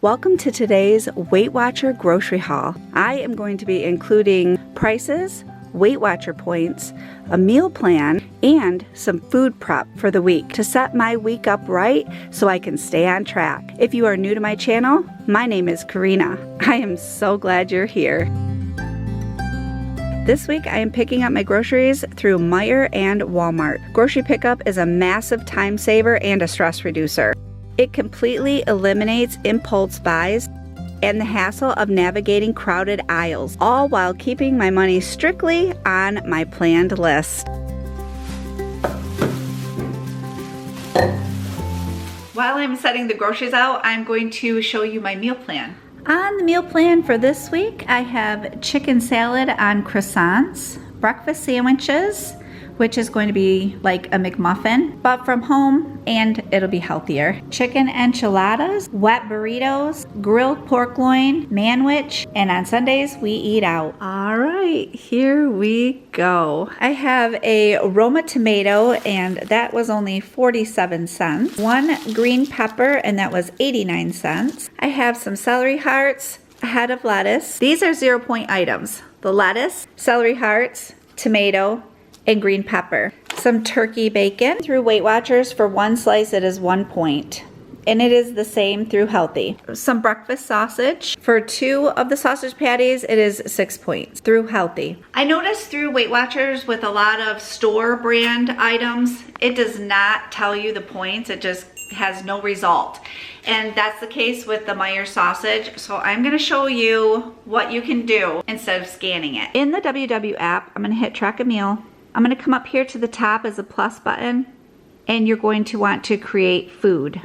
Welcome to today's Weight Watcher grocery haul. I am going to be including prices, Weight Watcher points, a meal plan, and some food prep for the week to set my week up right so I can stay on track. If you are new to my channel, my name is Corinna. I am so glad you're here. This week I am picking up my groceries through Meijer and Walmart. Grocery pickup is a massive time saver and a stress reducer. It completely eliminates impulse buys and the hassle of navigating crowded aisles, all while keeping my money strictly on my planned list. While I'm setting the groceries out, I'm going to show you my meal plan. On the meal plan for this week, I have chicken salad on croissants, breakfast sandwiches, which is going to be like a McMuffin, but from home, and it'll be healthier. Chicken enchiladas, wet burritos, grilled pork loin, manwich, and on Sundays, we eat out. All right, here we go. I have a Roma tomato, and that was only 47 cents. One green pepper, and that was 89 cents. I have some celery hearts, a head of lettuce. These are 0-point items. The lettuce, celery hearts, tomato, and green pepper. Some turkey bacon. Through Weight Watchers, for one slice it is 1 point. And it is the same through Healthi. Some breakfast sausage. For 2 of the sausage patties, it is 6 points through Healthi. I noticed through Weight Watchers with a lot of store brand items, it does not tell you the points. It just has no result. And that's the case with the Meijer sausage. So I'm gonna show you what you can do instead of scanning it. In the WW app, I'm gonna hit track a meal. I'm going to come up here to the top as a plus button, and you're going to want to create food.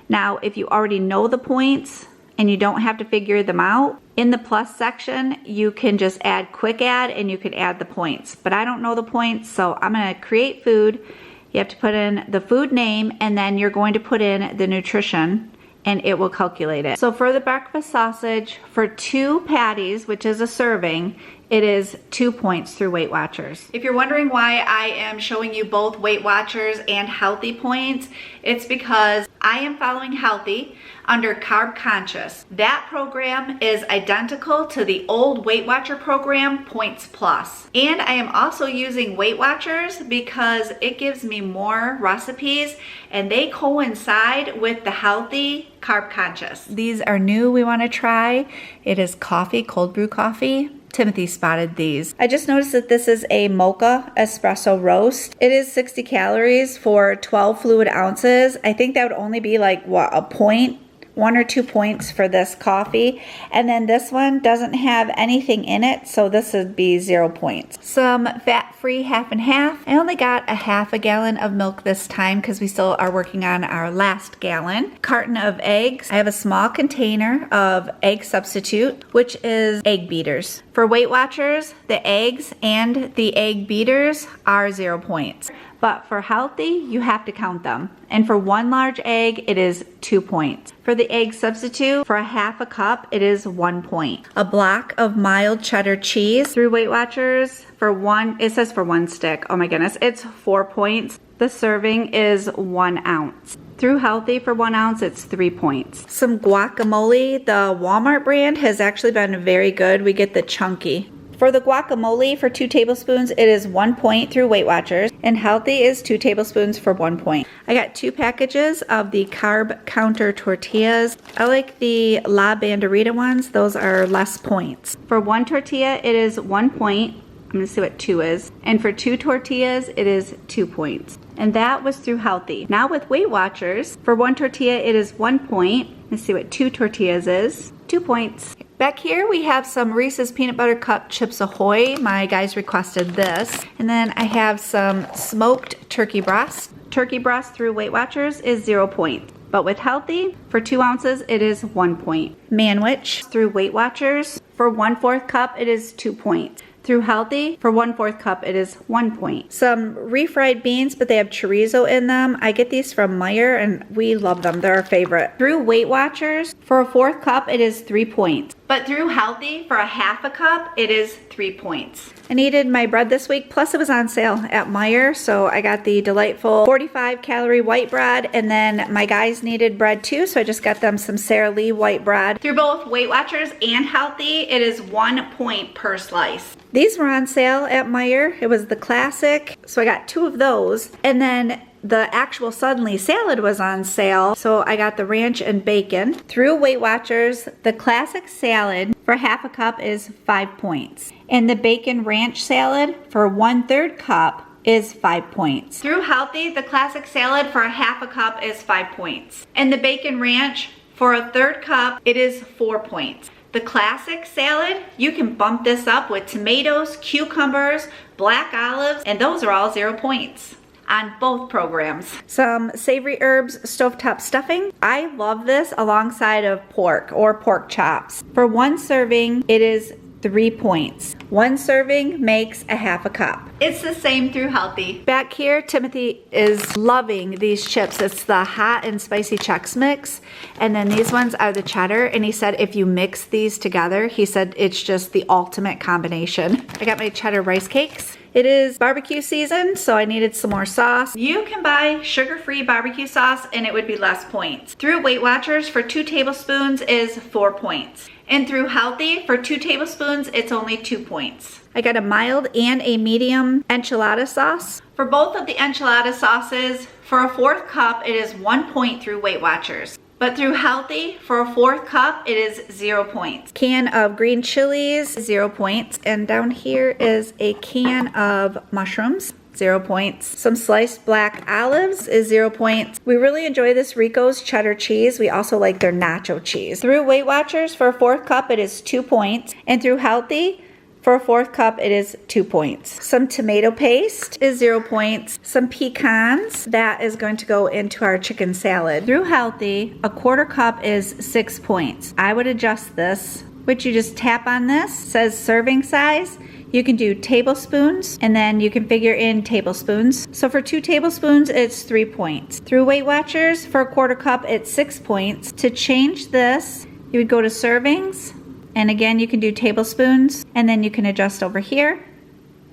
Now, if you already know the points and you don't have to figure them out, in the plus section, you can just add quick add and you can add the points. But I don't know the points, so I'm going to create food. You have to put in the food name, and then you're going to put in the nutrition, and it will calculate it. So for the breakfast sausage, for 2 patties, which is a serving, it is 2 points through Weight Watchers. If you're wondering why I am showing you both Weight Watchers and Healthi points, it's because I am following Healthi under Carb Conscious. That program is identical to the old Weight Watcher program, Points Plus. And I am also using Weight Watchers because it gives me more recipes and they coincide with the Healthi Carb Conscious. These are new we want to try. It is coffee, cold brew coffee. Timothy spotted these. I just noticed that this is a mocha espresso roast. It is 60 calories for 12 fluid ounces. I think that would only be like, what, a point? 1 or 2 points for this coffee. And then this one doesn't have anything in it, so this would be 0 points. Some fat-free half and half. I only got a half a gallon of milk this time because we still are working on our last gallon. Carton of eggs. I have a small container of egg substitute, which is egg beaters. For Weight Watchers, the eggs and the egg beaters are 0 points. But for Healthi, you have to count them. And for 1 large egg, it is 2 points. For the egg substitute, for a half a cup, it is 1 point. A block of mild cheddar cheese through Weight Watchers, for 1, it says for 1 stick. Oh my goodness, it's 4 points. The serving is 1 ounce. Through Healthi, for 1 ounce, it's 3 points. Some guacamole. The Walmart brand has actually been very good. We get the chunky. For the guacamole, for 2 tablespoons, it is 1 point through Weight Watchers, and Healthi is 2 tablespoons for 1 point. I got 2 packages of the Carb Counter tortillas. I like the La Banderita ones. Those are less points. For 1 tortilla, it is 1 point. I'm gonna see what 2 is. And for 2 tortillas, it is 2 points. And that was through Healthi. Now with Weight Watchers, for 1 tortilla, it is 1 point. Let's see what 2 tortillas is. 2 points. Back here we have some Reese's Peanut Butter Cup Chips Ahoy. My guys requested this. And then I have some smoked turkey breast. Turkey breast through Weight Watchers is 0 points. But with Healthi, for 2 ounces, it is 1 point. Manwich through Weight Watchers, for 1/4 cup, it is 2 points. Through Healthi, for 1/4 cup, it is 1 point. Some refried beans, but they have chorizo in them. I get these from Meijer, and we love them. They're our favorite. Through Weight Watchers, for a 1/4 cup, it is 3 points. But through Healthi, for a half a cup, it is 3 points. I needed my bread this week, plus it was on sale at Meijer, so I got the delightful 45 calorie white bread, and then my guys needed bread too, so I just got them some Sara Lee white bread. Through both Weight Watchers and Healthi, it is 1 point per slice. These were on sale at Meijer. It was the classic, so I got 2 of those, and then the actual Suddenly salad was on sale, so I got the ranch and bacon. Through Weight Watchers, the classic salad for half a cup is 5 points. And the bacon ranch salad for 1/3 cup is 5 points. Through Healthi, the classic salad for a half a cup is 5 points. And the bacon ranch for a 1/3 cup, it is 4 points. The classic salad, you can bump this up with tomatoes, cucumbers, black olives, and those are all 0 points on both programs. Some savory herbs stovetop stuffing. I love this alongside of pork or pork chops. For 1 serving, it is 3 points. 1 serving makes a half a cup. It's the same through Healthi. Back here, Timothy is loving these chips. It's the hot and spicy Chex Mix, and then these ones are the cheddar, and he said if you mix these together, he said it's just the ultimate combination. I got my cheddar rice cakes. It is barbecue season, so I needed some more sauce. You can buy sugar-free barbecue sauce and it would be less points. Through Weight Watchers, for 2 tablespoons is 4 points. And through Healthi, for 2 tablespoons, it's only 2 points. I got a mild and a medium enchilada sauce. For both of the enchilada sauces, for a 1/4 cup, it is 1 point through Weight Watchers. But through Healthi, for a 1/4 cup, it is 0 points. Can of green chilies, 0 points. And down here is a can of mushrooms, 0 points. Some sliced black olives is 0 points. We really enjoy this Rico's cheddar cheese. We also like their nacho cheese. Through Weight Watchers, for a 1/4 cup, it is 2 points. And through Healthi, for a 1/4 cup, it is 2 points. Some tomato paste is 0 points. Some pecans, that is going to go into our chicken salad. Through Healthi, a 1/4 cup is 6 points. I would adjust this, which you just tap on this, says serving size. You can do tablespoons, and then you can figure in tablespoons. So for 2 tablespoons, it's 3 points. Through Weight Watchers, for a 1/4 cup, it's 6 points. To change this, you would go to servings, and again, you can do tablespoons, and then you can adjust over here,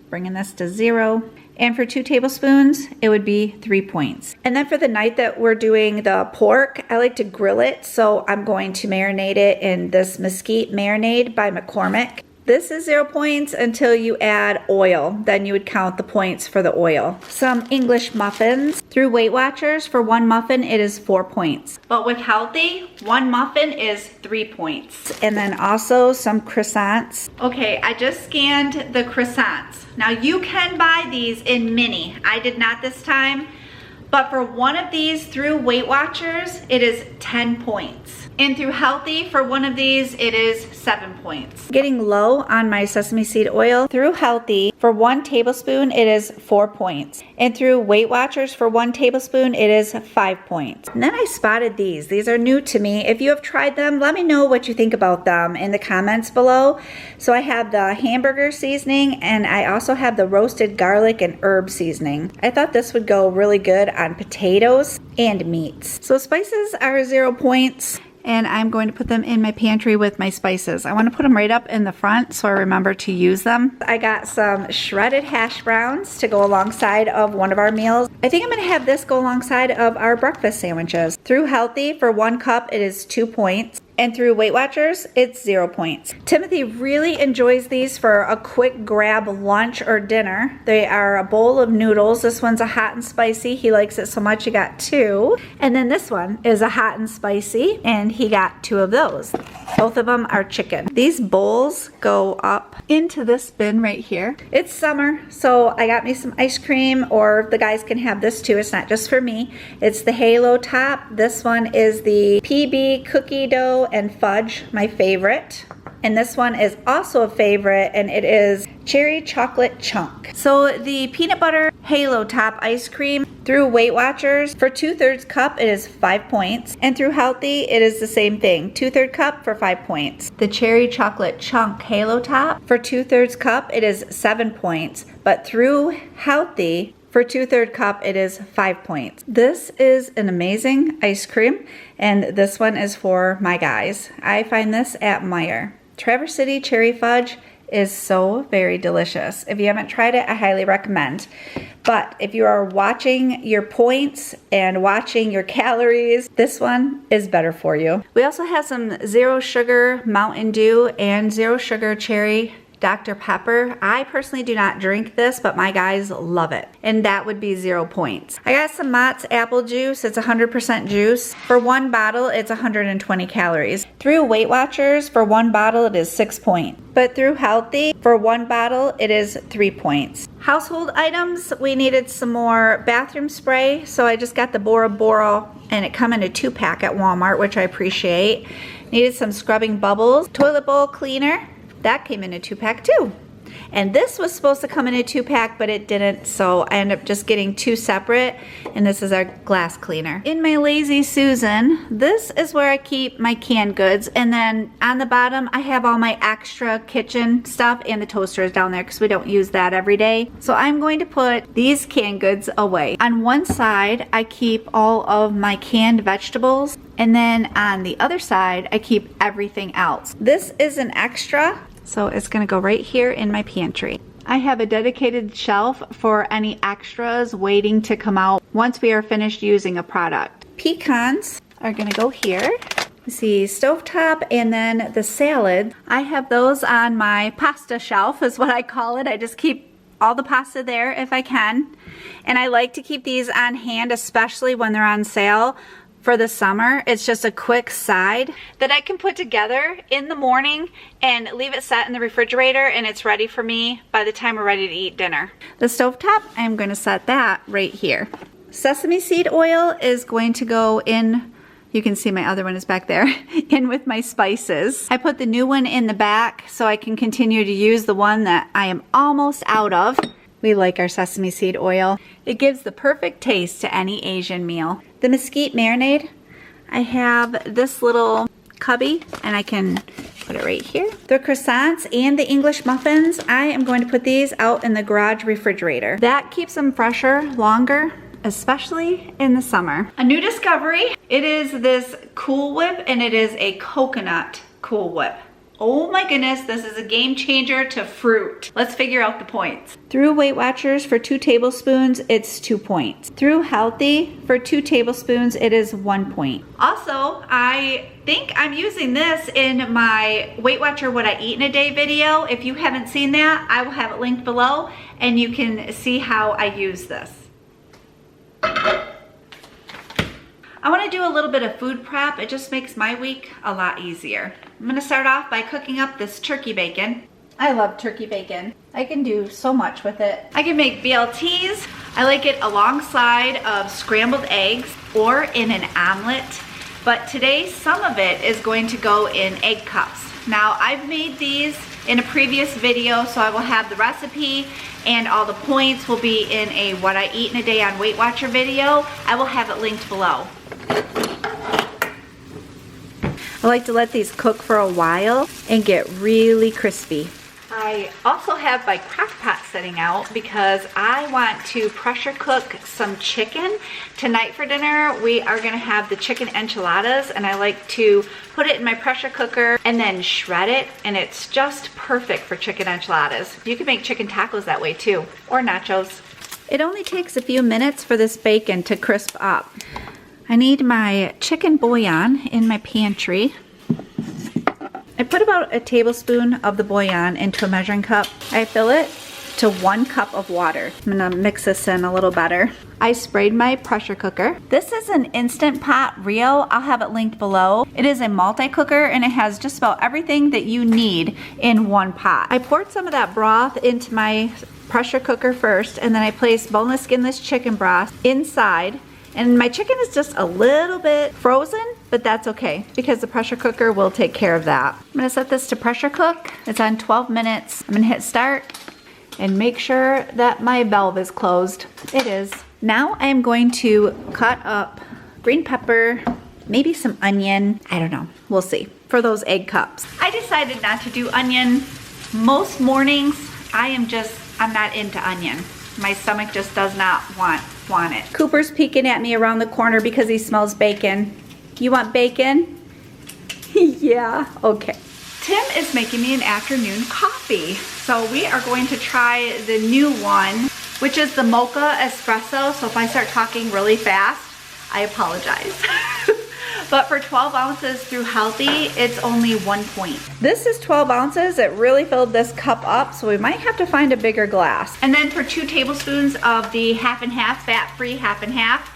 bringing this to 0. And for 2 tablespoons, it would be 3 points. And then for the night that we're doing the pork, I like to grill it, so I'm going to marinate it in this mesquite marinade by McCormick. This is 0 points until you add oil. Then you would count the points for the oil. Some English muffins. Through Weight Watchers, for 1 muffin, it is 4 points. But with Healthi, 1 muffin is 3 points. And then also some croissants. Okay, I just scanned the croissants. Now you can buy these in mini. I did not this time. But for 1 of these through Weight Watchers, it is 10 points. And through Healthi, for 1 of these, it is 7 points. Getting low on my sesame seed oil. Through Healthi, for 1 tablespoon, it is 4 points. And through Weight Watchers, for 1 tablespoon, it is 5 points. And then I spotted these. These are new to me. If you have tried them, let me know what you think about them in the comments below. So I have the hamburger seasoning, and I also have the roasted garlic and herb seasoning. I thought this would go really good on potatoes and meats. So spices are 0 points. And I'm going to put them in my pantry with my spices. I want to put them right up in the front so I remember to use them. I got some shredded hash browns to go alongside of one of our meals. I think I'm going to have this go alongside of our breakfast sandwiches. Through Healthi, for 1 cup, it is 2 points. And through Weight Watchers, it's 0 points. Timothy really enjoys these for a quick grab lunch or dinner. They are a bowl of noodles. This one's a hot and spicy. He likes it so much he got 2. And then this one is a hot and spicy, and he got 2 of those. Both of them are chicken. These bowls go up into this bin right here. It's summer, so I got me some ice cream, or the guys can have this too. It's not just for me. It's the Halo Top. This one is the PB cookie dough and fudge, my favorite. And this one is also a favorite, and it is cherry chocolate chunk. So the peanut butter Halo Top ice cream through Weight Watchers, for 2/3 cup, it is 5 points. And through Healthi, it is the same thing, 2/3 cup for 5 points. The cherry chocolate chunk Halo Top, for 2/3 cup, it is 7 points. But through Healthi, for 2/3 cup, it is 5 points. This is an amazing ice cream, and this one is for my guys. I find this at Meijer. Traverse City cherry fudge is so very delicious. If you haven't tried it, I highly recommend. But if you are watching your points and watching your calories, this one is better for you. We also have some zero sugar Mountain Dew and zero sugar cherry Dr. Pepper. I personally do not drink this, but my guys love it. And that would be 0 points. I got some Mott's apple juice. It's 100% juice. For one bottle, it's 120 calories. Through Weight Watchers, for one bottle, it is 6 points. But through Healthi, for one bottle, it is 3 points. Household items, we needed some more bathroom spray. So I just got the Bora Bora, and it come in a 2-pack at Walmart, which I appreciate. Needed some scrubbing bubbles. Toilet bowl cleaner. That came in a 2-pack too. And this was supposed to come in a 2-pack, but it didn't, so I ended up just getting 2 separate, and this is our glass cleaner. In my Lazy Susan, this is where I keep my canned goods, and then on the bottom, I have all my extra kitchen stuff, and the toaster is down there because we don't use that every day. So I'm going to put these canned goods away. On one side, I keep all of my canned vegetables, and then on the other side, I keep everything else. This is an extra, so it's gonna go right here in my pantry. I have a dedicated shelf for any extras waiting to come out once we are finished using a product. Pecans are gonna go here. You see stovetop, and then the salad. I have those on my pasta shelf is what I call it. I just keep all the pasta there if I can. And I like to keep these on hand, especially when they're on sale. For the summer, it's just a quick side that I can put together in the morning and leave it set in the refrigerator, and it's ready for me by the time we're ready to eat dinner. The stovetop, I'm going to set that right here. Sesame seed oil is going to go in, you can see my other one is back there, in with my spices. I put the new one in the back so I can continue to use the one that I am almost out of. We like our sesame seed oil. It gives the perfect taste to any Asian meal. The mesquite marinade, I have this little cubby, and I can put it right here. The croissants and the English muffins, I am going to put these out in the garage refrigerator. That keeps them fresher longer, especially in the summer. A new discovery, it is this Cool Whip, and it is a coconut Cool Whip. Oh my goodness, this is a game changer to fruit. Let's figure out the points. Through Weight Watchers, for 2 tablespoons, it's 2 points. Through Healthi, for 2 tablespoons, it is 1 point. Also, I think I'm using this in my Weight Watcher What I Eat in a Day video. If you haven't seen that, I will have it linked below, and you can see how I use this. I want to do a little bit of food prep. It just makes my week a lot easier. I'm going to start off by cooking up this turkey bacon. I love turkey bacon. I can do so much with it. I can make BLTs. I like it alongside of scrambled eggs or in an omelet. But today, some of it is going to go in egg cups. Now, I've made these in a previous video, so I will have the recipe and all the points will be in a What I Eat in a Day on Weight Watcher video. I will have it linked below. I like to let these cook for a while and get really crispy. I also have my crock pot sitting out because I want to pressure cook some chicken. Tonight for dinner, we are gonna have the chicken enchiladas, and I like to put it in my pressure cooker and then shred it, and it's just perfect for chicken enchiladas. You can make chicken tacos that way too, or nachos. It only takes a few minutes for this bacon to crisp up. I need my chicken bouillon in my pantry. I put about a tablespoon of the bouillon into a measuring cup. I fill it to 1 cup of water. I'm gonna mix this in a little better. I sprayed my pressure cooker. This is an Instant Pot Rio. I'll have it linked below. It is a multi-cooker, and it has just about everything that you need in one pot. I poured some of that broth into my pressure cooker first, and then I placed boneless, skinless chicken broth inside. And my chicken is just a little bit frozen, but that's okay because the pressure cooker will take care of that. I'm gonna set this to pressure cook. It's on 12 minutes. I'm gonna hit start and make sure that my valve is closed. It is. Now I am going to cut up green pepper, maybe some onion. I don't know, we'll see. For those egg cups. I decided not to do onion. Most mornings, I'm not into onion. My stomach just does not want it. Cooper's peeking at me around the corner because he smells bacon. You want bacon? Yeah, okay. Tim is making me an afternoon coffee. So we are going to try the new one, which is the mocha espresso. So if I start talking really fast, I apologize. But for 12 ounces through Healthi, it's only 1 point. This is 12 ounces. It really filled this cup up, so we might have to find a bigger glass. And then for 2 tablespoons of the half and half, fat-free half and half,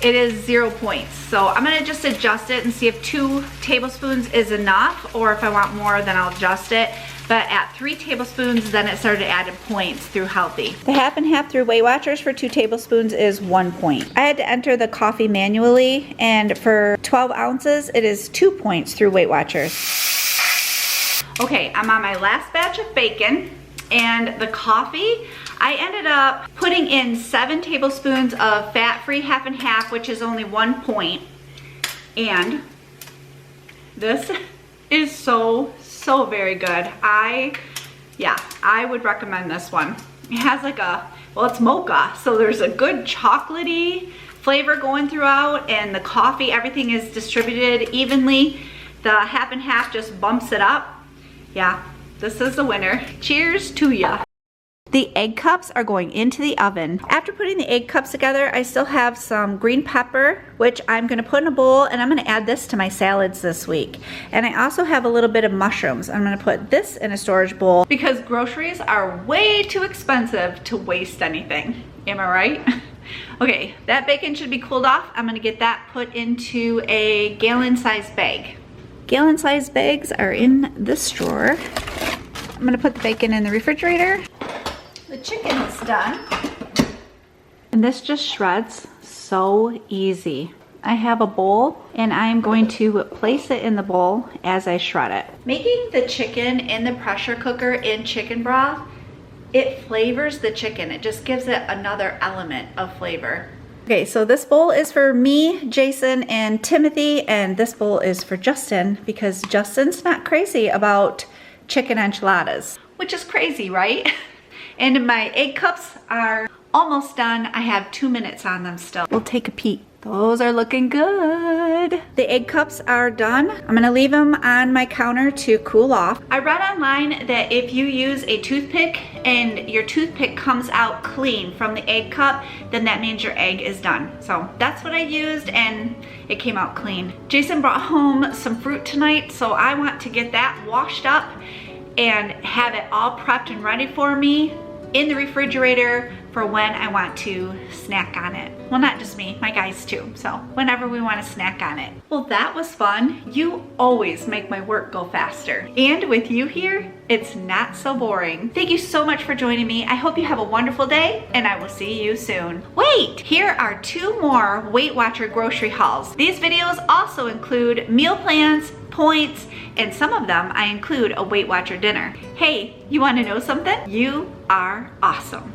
it is 0 points. So I'm gonna just adjust it and see if 2 tablespoons is enough, or if I want more, then I'll adjust it. But at 3 tablespoons, then it started adding points through Healthi. The half and half through Weight Watchers for 2 tablespoons is 1 point. I had to enter the coffee manually, and for 12 ounces, it is 2 points through Weight Watchers. Okay, I'm on my last batch of bacon, and the coffee, I ended up putting in 7 tablespoons of fat-free half and half, which is only 1 point. And this is so very good. I would recommend this one. It has like a, well, it's mocha, so there's a good chocolatey flavor going throughout, and the coffee, everything is distributed evenly. The half and half just bumps it up. Yeah, this is the winner. Cheers to ya. The egg cups are going into the oven. After putting the egg cups together, I still have some green pepper, which I'm gonna put in a bowl, and I'm gonna add this to my salads this week. And I also have a little bit of mushrooms. I'm gonna put this in a storage bowl because groceries are way too expensive to waste anything. Am I right? Okay, that bacon should be cooled off. I'm gonna get that put into a gallon-sized bag. Gallon-sized bags are in this drawer. I'm gonna put the bacon in the refrigerator. The chicken is done. And this just shreds so easy. I have a bowl, and I'm going to place it in the bowl as I shred it. Making the chicken in the pressure cooker in chicken broth, it flavors the chicken. It just gives it another element of flavor. Okay, so this bowl is for me, Jason, and Timothy, and this bowl is for Justin because Justin's not crazy about chicken enchiladas, which is crazy, right? And my egg cups are almost done. I have 2 minutes on them still. We'll take a peek. Those are looking good. The egg cups are done. I'm gonna leave them on my counter to cool off. I read online that if you use a toothpick and your toothpick comes out clean from the egg cup, then that means your egg is done. So that's what I used, and it came out clean. Jason brought home some fruit tonight, so I want to get that washed up and have it all prepped and ready for me in the refrigerator for when I want to snack on it. Well, not just me, my guys too. So whenever we want to snack on it. Well, that was fun. You always make my work go faster. And with you here, it's not so boring. Thank you so much for joining me. I hope you have a wonderful day, and I will see you soon. Wait, here are 2 more Weight Watcher grocery hauls. These videos also include meal plans, points, and some of them I include a Weight Watcher dinner. Hey, you want to know something? You are awesome.